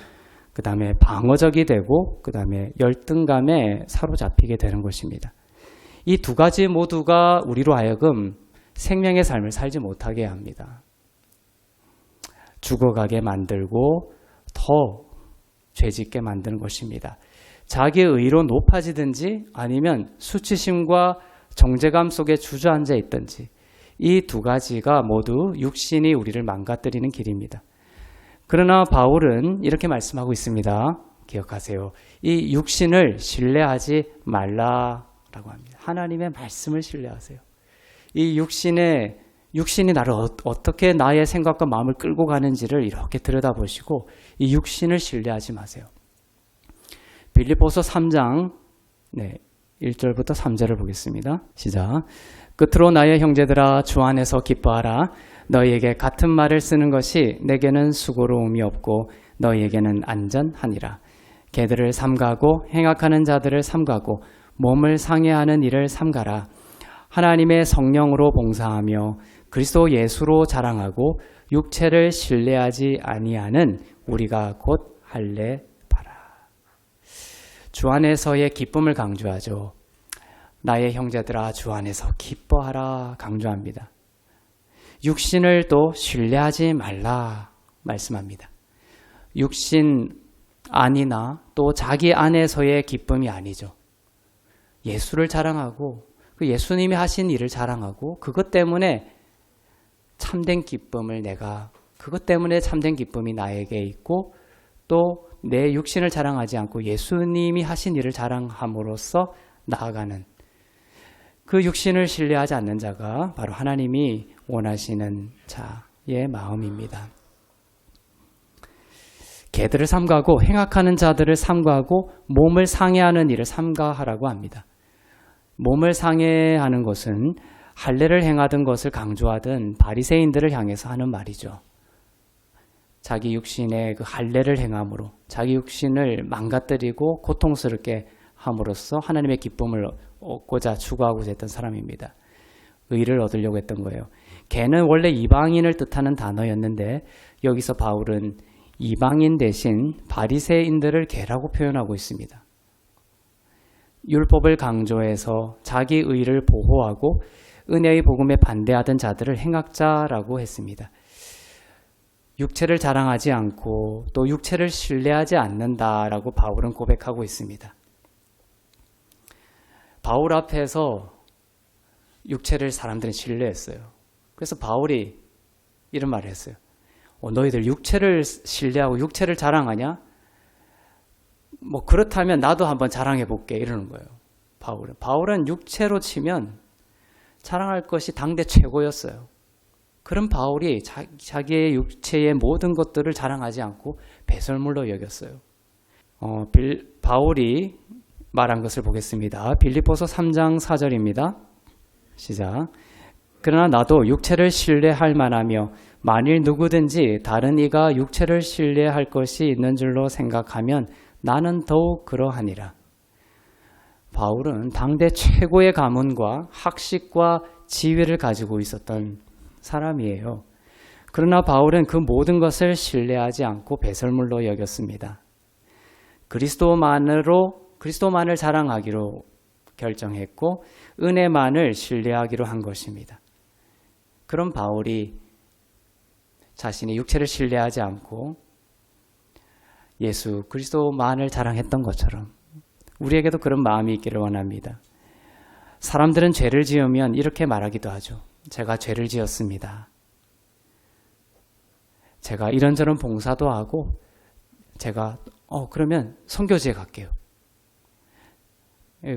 그 다음에 방어적이 되고 그 다음에 열등감에 사로잡히게 되는 것입니다. 이 두 가지 모두가 우리로 하여금 생명의 삶을 살지 못하게 합니다. 죽어가게 만들고 더 죄짓게 만드는 것입니다. 자기의 의로 높아지든지 아니면 수치심과 정죄감 속에 주저앉아 있든지 이 두 가지가 모두 육신이 우리를 망가뜨리는 길입니다. 그러나 바울은 이렇게 말씀하고 있습니다. 기억하세요. 이 육신을 신뢰하지 말라라고 합니다. 하나님의 말씀을 신뢰하세요. 이 육신이 나를 어떻게 나의 생각과 마음을 끌고 가는지를 이렇게 들여다보시고 이 육신을 신뢰하지 마세요. 빌립보서 3장 1절부터 3절을 보겠습니다. 시작. 끝으로 나의 형제들아 주 안에서 기뻐하라. 너희에게 같은 말을 쓰는 것이 내게는 수고로움이 없고 너희에게는 안전하니라. 개들을 삼가고 행악하는 자들을 삼가고 몸을 상해하는 일을 삼가라. 하나님의 성령으로 봉사하며 그리스도 예수로 자랑하고 육체를 신뢰하지 아니하는 우리가 곧 할례 바라. 주 안에서의 기쁨을 강조하죠. 나의 형제들아 주 안에서 기뻐하라 강조합니다. 육신을 또 신뢰하지 말라 말씀합니다. 육신 안이나 또 자기 안에서의 기쁨이 아니죠. 예수를 자랑하고 그 예수님이 하신 일을 자랑하고 그것 때문에 참된 기쁨을 그것 때문에 참된 기쁨이 나에게 있고 또 내 육신을 자랑하지 않고 예수님이 하신 일을 자랑함으로써 나아가는 그 육신을 신뢰하지 않는 자가 바로 하나님이 원하시는 자의 마음입니다. 개들을 삼가고 행악하는 자들을 삼가고 몸을 상해하는 일을 삼가하라고 합니다. 몸을 상해하는 것은 할례를 행하던 것을 강조하던 바리새인들을 향해서 하는 말이죠. 자기 육신의 그 할례를 행함으로 자기 육신을 망가뜨리고 고통스럽게 함으로써 하나님의 기쁨을 얻고자 추구하고자 했던 사람입니다. 의를 얻으려고 했던 거예요. 개는 원래 이방인을 뜻하는 단어였는데 여기서 바울은 이방인 대신 바리새인들을 개라고 표현하고 있습니다. 율법을 강조해서 자기 의를 보호하고 은혜의 복음에 반대하던 자들을 행악자라고 했습니다. 육체를 자랑하지 않고 또 육체를 신뢰하지 않는다라고 바울은 고백하고 있습니다. 바울 앞에서 육체를 사람들은 신뢰했어요. 그래서 바울이 이런 말을 했어요. 너희들 육체를 신뢰하고 육체를 자랑하냐? 뭐 그렇다면 나도 한번 자랑해 볼게 이러는 거예요. 바울은 육체로 치면 자랑할 것이 당대 최고였어요. 그런 바울이 자기의 육체의 모든 것들을 자랑하지 않고 배설물로 여겼어요. 바울이 말한 것을 보겠습니다. 빌립보서 3장 4절입니다. 시작. 그러나 나도 육체를 신뢰할 만하며 만일 누구든지 다른 이가 육체를 신뢰할 것이 있는 줄로 생각하면 나는 더욱 그러하니라. 바울은 당대 최고의 가문과 학식과 지위를 가지고 있었던 사람이에요. 그러나 바울은 그 모든 것을 신뢰하지 않고 배설물로 여겼습니다. 그리스도만을 자랑하기로 결정했고 은혜만을 신뢰하기로 한 것입니다. 그런 바울이 자신의 육체를 신뢰하지 않고 예수 그리스도만을 자랑했던 것처럼 우리에게도 그런 마음이 있기를 원합니다. 사람들은 죄를 지으면 이렇게 말하기도 하죠. 제가 죄를 지었습니다. 제가 이런저런 봉사도 하고 제가 그러면 선교지에 갈게요.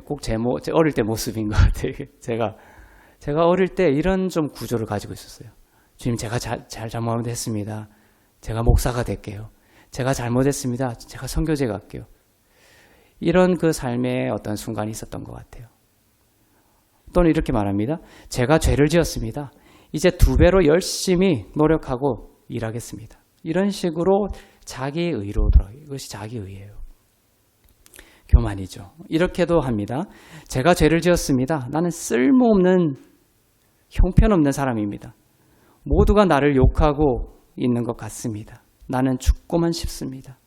꼭 제 어릴 때 모습인 것 같아요. 제가 어릴 때 이런 좀 구조를 가지고 있었어요. 주님, 제가 잘못했습니다. 제가 목사가 될게요. 제가 잘못했습니다. 제가 선교지에 갈게요. 이런 그 삶의 어떤 순간이 있었던 것 같아요. 또는 이렇게 말합니다. 제가 죄를 지었습니다. 이제 2배로 열심히 노력하고 일하겠습니다. 이런 식으로 자기의로 돌아가요. 이것이 자기의예요. 교만이죠. 이렇게도 합니다. 제가 죄를 지었습니다. 나는 쓸모없는 형편없는 사람입니다. 모두가 나를 욕하고 있는 것 같습니다. 나는 죽고만 싶습니다.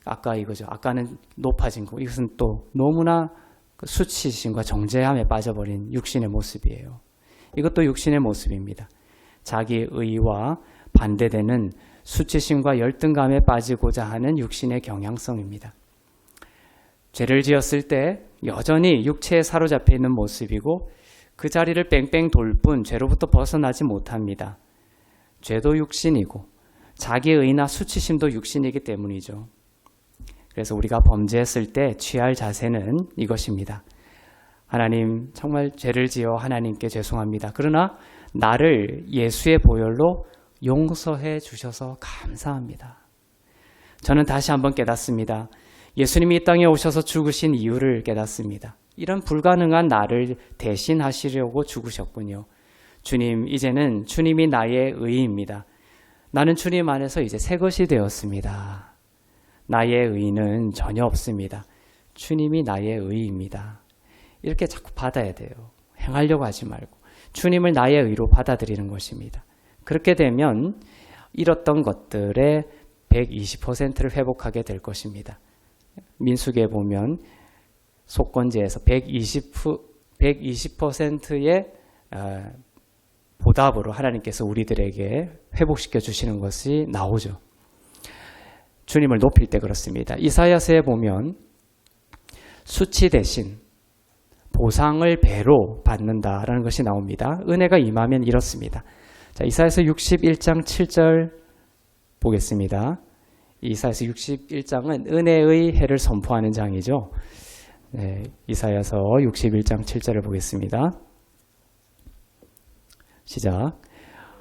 아까 이거죠. 아까는 높아진 거. 이것은 또 너무나 수치심과 정죄함에 빠져버린 육신의 모습이에요. 이것도 육신의 모습입니다. 자기 의와 반대되는 수치심과 열등감에 빠지고자 하는 육신의 경향성입니다. 죄를 지었을 때 여전히 육체에 사로잡혀 있는 모습이고 그 자리를 뺑뺑 돌 뿐 죄로부터 벗어나지 못합니다. 죄도 육신이고 자기의나 수치심도 육신이기 때문이죠. 그래서 우리가 범죄했을 때 취할 자세는 이것입니다. 하나님, 정말 죄를 지어 하나님께 죄송합니다. 그러나 나를 예수의 보혈로 용서해 주셔서 감사합니다. 저는 다시 한번 깨닫습니다. 예수님이 이 땅에 오셔서 죽으신 이유를 깨닫습니다. 이런 불가능한 나를 대신하시려고 죽으셨군요. 주님, 이제는 주님이 나의 의입니다. 나는 주님 안에서 이제 새 것이 되었습니다. 나의 의는 전혀 없습니다. 주님이 나의 의입니다. 이렇게 자꾸 받아야 돼요. 행하려고 하지 말고 주님을 나의 의로 받아들이는 것입니다. 그렇게 되면 잃었던 것들의 120%를 회복하게 될 것입니다. 민수기에 보면 속건제에서 120%의 보답으로 하나님께서 우리들에게 회복시켜 주시는 것이 나오죠. 주님을 높일 때 그렇습니다. 이사야서에 보면 수치 대신 보상을 배로 받는다라는 것이 나옵니다. 은혜가 임하면 이렇습니다. 자, 이사야서 61장 7절 보겠습니다. 이사야서 61장은 은혜의 해를 선포하는 장이죠. 네, 이사야서 61장 7절을 보겠습니다. 시작.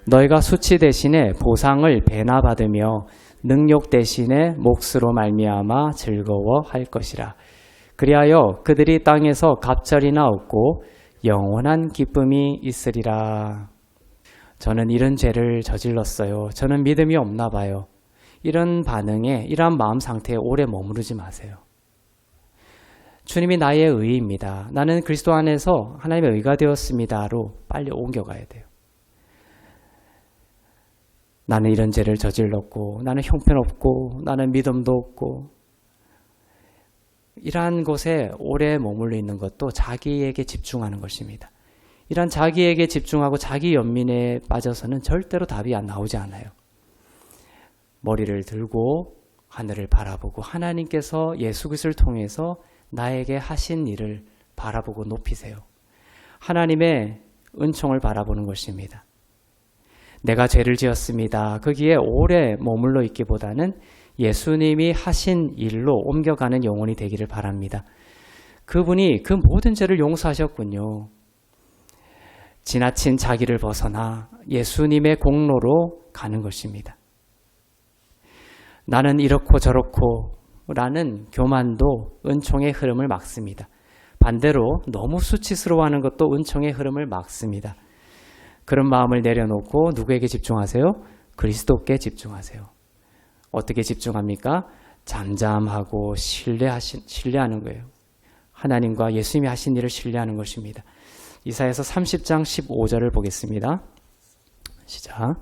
너희가 수치 대신에 보상을 배나 받으며 능욕 대신에 몫으로 말미암아 즐거워할 것이라. 그리하여 그들이 땅에서 갑절이나 얻고 영원한 기쁨이 있으리라. 저는 이런 죄를 저질렀어요. 저는 믿음이 없나 봐요. 이런 반응에, 이러한 마음 상태에 오래 머무르지 마세요. 주님이 나의 의입니다. 나는 그리스도 안에서 하나님의 의가 되었습니다로 빨리 옮겨가야 돼요. 나는 이런 죄를 저질렀고, 나는 형편없고, 나는 믿음도 없고, 이러한 곳에 오래 머물러 있는 것도 자기에게 집중하는 것입니다. 이러한 자기에게 집중하고 자기 연민에 빠져서는 절대로 답이 안 나오지 않아요. 머리를 들고 하늘을 바라보고 하나님께서 예수 그리스도를 통해서 나에게 하신 일을 바라보고 높이세요. 하나님의 은총을 바라보는 것입니다. 내가 죄를 지었습니다. 거기에 오래 머물러 있기보다는 예수님이 하신 일로 옮겨가는 영혼이 되기를 바랍니다. 그분이 그 모든 죄를 용서하셨군요. 지나친 자기를 벗어나 예수님의 공로로 가는 것입니다. 나는 이렇고 저렇고 라는 교만도 은총의 흐름을 막습니다. 반대로 너무 수치스러워하는 것도 은총의 흐름을 막습니다. 그런 마음을 내려놓고 누구에게 집중하세요? 그리스도께 집중하세요. 어떻게 집중합니까? 잠잠하고 신뢰하는 거예요. 하나님과 예수님이 하신 일을 신뢰하는 것입니다. 이사야서 30장 15절을 보겠습니다. 시작.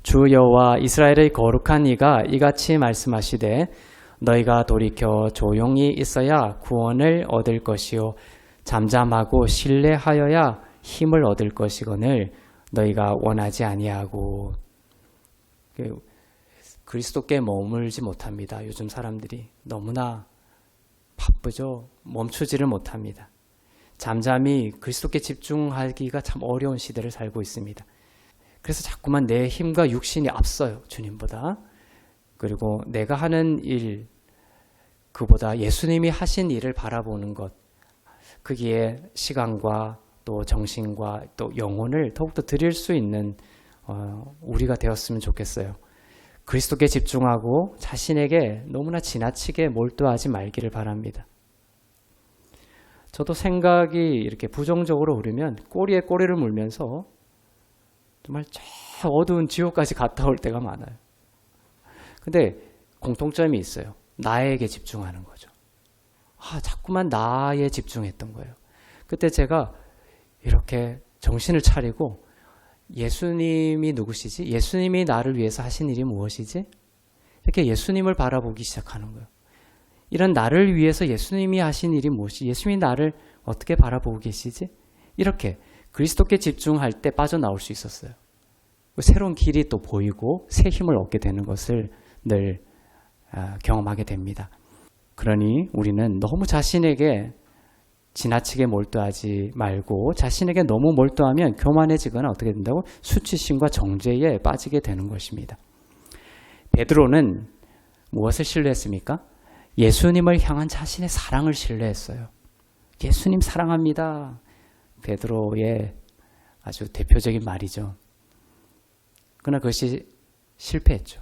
주 여호와 이스라엘의 거룩한 이가 이같이 말씀하시되 너희가 돌이켜 조용히 있어야 구원을 얻을 것이요 잠잠하고 신뢰하여야 힘을 얻을 것이거늘 너희가 원하지 아니하고. 그리스도께 머물지 못합니다. 요즘 사람들이 너무나 바쁘죠. 멈추지를 못합니다. 잠잠히 그리스도께 집중하기가 참 어려운 시대를 살고 있습니다. 그래서 자꾸만 내 힘과 육신이 앞서요. 주님보다. 그리고 내가 하는 일, 그보다 예수님이 하신 일을 바라보는 것, 거기에 시간과 또 정신과 또 영혼을 더욱더 드릴 수 있는 우리가 되었으면 좋겠어요. 그리스도께 집중하고 자신에게 너무나 지나치게 몰두하지 말기를 바랍니다. 저도 생각이 이렇게 부정적으로 흐르면 꼬리에 꼬리를 물면서 정말 저 어두운 지옥까지 갔다 올 때가 많아요. 근데 공통점이 있어요. 나에게 집중하는 거죠. 자꾸만 나에 집중했던 거예요. 그때 제가 이렇게 정신을 차리고 예수님이 누구시지? 예수님이 나를 위해서 하신 일이 무엇이지? 이렇게 예수님을 바라보기 시작하는 거예요. 이런 나를 위해서 예수님이 하신 일이 무엇이? 예수님이 나를 어떻게 바라보고 계시지? 이렇게 그리스도께 집중할 때 빠져나올 수 있었어요. 새로운 길이 또 보이고 새 힘을 얻게 되는 것을 늘 경험하게 됩니다. 그러니 우리는 너무 자신에게 지나치게 몰두하지 말고 자신에게 너무 몰두하면 교만해지거나 어떻게 된다고? 수치심과 정죄에 빠지게 되는 것입니다. 베드로는 무엇을 신뢰했습니까? 예수님을 향한 자신의 사랑을 신뢰했어요. 예수님 사랑합니다. 베드로의 아주 대표적인 말이죠. 그러나 그것이 실패했죠.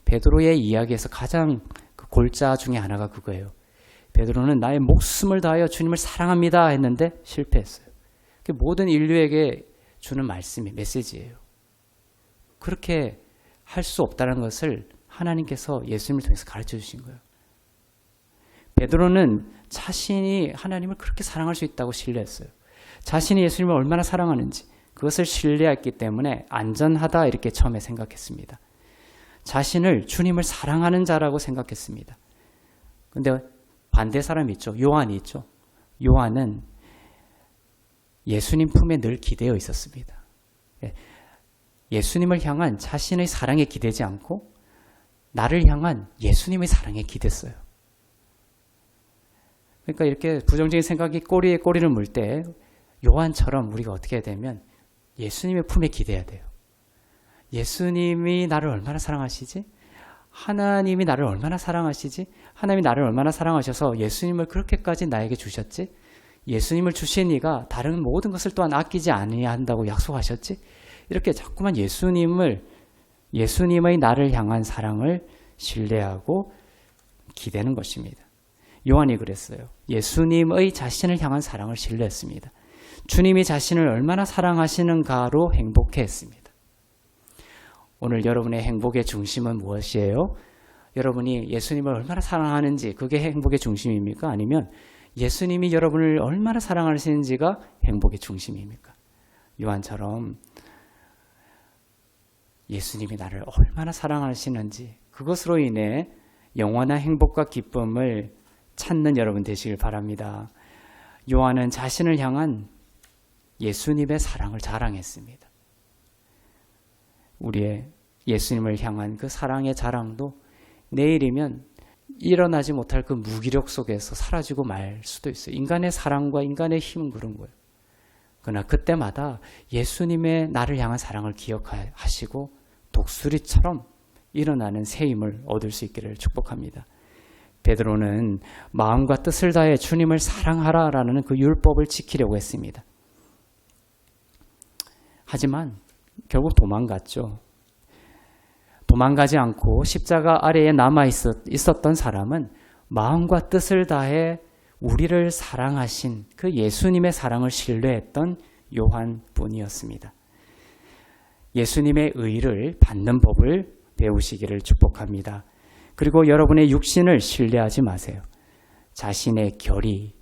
베드로의 이야기에서 가장 그 골자 중에 하나가 그거예요. 베드로는 나의 목숨을 다하여 주님을 사랑합니다 했는데 실패했어요. 모든 인류에게 주는 말씀이 메시지예요. 그렇게 할 수 없다는 것을 하나님께서 예수님을 통해서 가르쳐 주신 거예요. 베드로는 자신이 하나님을 그렇게 사랑할 수 있다고 신뢰했어요. 자신이 예수님을 얼마나 사랑하는지 그것을 신뢰했기 때문에 안전하다 이렇게 처음에 생각했습니다. 자신을 주님을 사랑하는 자라고 생각했습니다. 그런데 반대 사람이 있죠. 요한이 있죠. 요한은 예수님 품에 늘 기대어 있었습니다. 예수님을 향한 자신의 사랑에 기대지 않고 나를 향한 예수님의 사랑에 기댔어요. 그러니까 이렇게 부정적인 생각이 꼬리에 꼬리를 물 때 요한처럼 우리가 어떻게 해야 되면 예수님의 품에 기대야 돼요. 예수님이 나를 얼마나 사랑하시지? 하나님이 나를 얼마나 사랑하시지? 하나님이 나를 얼마나 사랑하셔서 예수님을 그렇게까지 나에게 주셨지? 예수님을 주신 이가 다른 모든 것을 또한 아끼지 아니해야 한다고 약속하셨지? 이렇게 자꾸만 예수님의 나를 향한 사랑을 신뢰하고 기대는 것입니다. 요한이 그랬어요. 예수님의 자신을 향한 사랑을 신뢰했습니다. 주님이 자신을 얼마나 사랑하시는가로 행복해했습니다. 오늘 여러분의 행복의 중심은 무엇이에요? 여러분이 예수님을 얼마나 사랑하는지 그게 행복의 중심입니까? 아니면 예수님이 여러분을 얼마나 사랑하시는지가 행복의 중심입니까? 요한처럼 예수님이 나를 얼마나 사랑하시는지 그것으로 인해 영원한 행복과 기쁨을 찾는 여러분 되시길 바랍니다. 요한은 자신을 향한 예수님의 사랑을 자랑했습니다. 우리의 예수님을 향한 그 사랑의 자랑도 내일이면 일어나지 못할 그 무기력 속에서 사라지고 말 수도 있어요. 인간의 사랑과 인간의 힘은 그런 거예요. 그러나 그때마다 예수님의 나를 향한 사랑을 기억하시고 독수리처럼 일어나는 새 힘을 얻을 수 있기를 축복합니다. 베드로는 마음과 뜻을 다해 주님을 사랑하라라는 그 율법을 지키려고 했습니다. 하지만 결국 도망갔죠. 도망가지 않고 십자가 아래에 남아 있었던 사람은 마음과 뜻을 다해 우리를 사랑하신 그 예수님의 사랑을 신뢰했던 요한뿐이었습니다. 예수님의 의를 받는 법을 배우시기를 축복합니다. 그리고 여러분의 육신을 신뢰하지 마세요. 자신의 결의,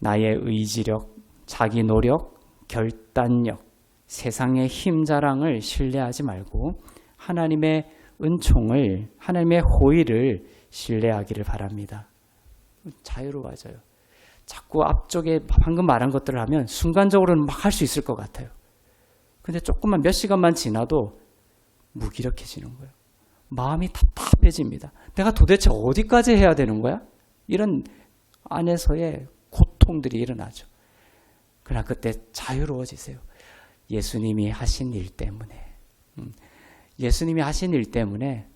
나의 의지력, 자기 노력, 결단력, 세상의 힘 자랑을 신뢰하지 말고 하나님의 은총을, 하나님의 호의를 신뢰하기를 바랍니다. 자유로워져요. 자꾸 앞쪽에 방금 말한 것들을 하면 순간적으로는 막 할 수 있을 것 같아요. 근데 조금만 몇 시간만 지나도 무기력해지는 거예요. 마음이 답답해집니다. 내가 도대체 어디까지 해야 되는 거야? 이런 안에서의 고통들이 일어나죠. 그러나 그때 자유로워지세요. 예수님이 하신 일 때문에. 예수님이 하신 일 때문에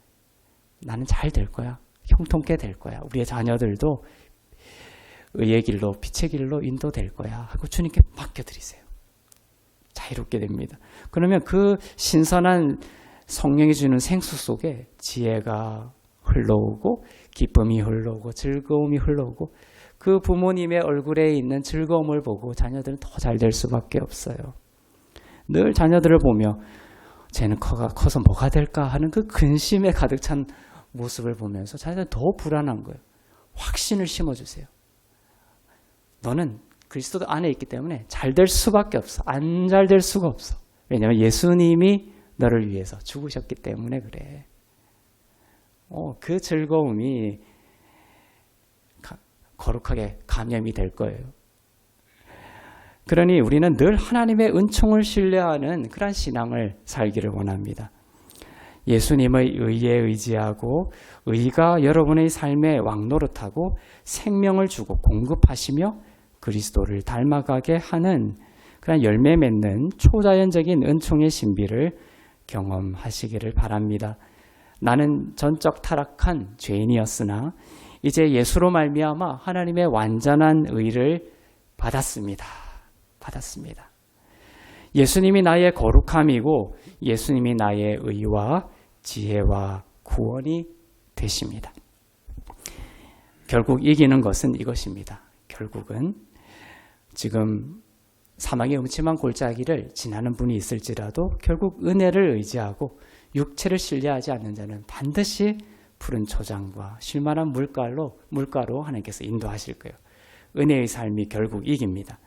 나는 잘 될 거야. 형통케 될 거야. 우리의 자녀들도 의의 길로, 빛의 길로 인도될 거야 하고 주님께 맡겨드리세요. 자유롭게 됩니다. 그러면 그 신선한 성령이 주는 생수 속에 지혜가 흘러오고 기쁨이 흘러오고 즐거움이 흘러오고 그 부모님의 얼굴에 있는 즐거움을 보고 자녀들은 더 잘 될 수밖에 없어요. 늘 자녀들을 보며 쟤는 커서 뭐가 될까 하는 그 근심에 가득 찬 모습을 보면서 자녀들은 더 불안한 거예요. 확신을 심어주세요. 너는 그리스도 안에 있기 때문에 잘 될 수밖에 없어. 안 잘 될 수가 없어. 왜냐하면 예수님이 너를 위해서 죽으셨기 때문에 그래. 그 즐거움이 거룩하게 감염이 될 거예요. 그러니 우리는 늘 하나님의 은총을 신뢰하는 그런 신앙을 살기를 원합니다. 예수님의 의에 의지하고 의가 여러분의 삶에 왕노릇하고 생명을 주고 공급하시며 그리스도를 닮아가게 하는 그런 열매 맺는 초자연적인 은총의 신비를 경험하시기를 바랍니다. 나는 전적 타락한 죄인이었으나 이제 예수로 말미암아 하나님의 완전한 의를 받았습니다. 예수님이 나의 거룩함이고 예수님이 나의 의와 지혜와 구원이 되십니다. 결국 이기는 것은 이것입니다. 결국은 지금 사망의 음침한 골짜기를 지나는 분이 있을지라도 결국 은혜를 의지하고 육체를 신뢰하지 않는 자는 반드시 푸른 초장과 쉴만한 물가로 하나님께서 인도하실 거예요. 은혜의 삶이 결국 이깁니다.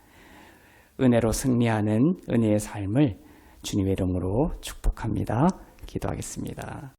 은혜로 승리하는 은혜의 삶을 주님의 이름으로 축복합니다. 기도하겠습니다.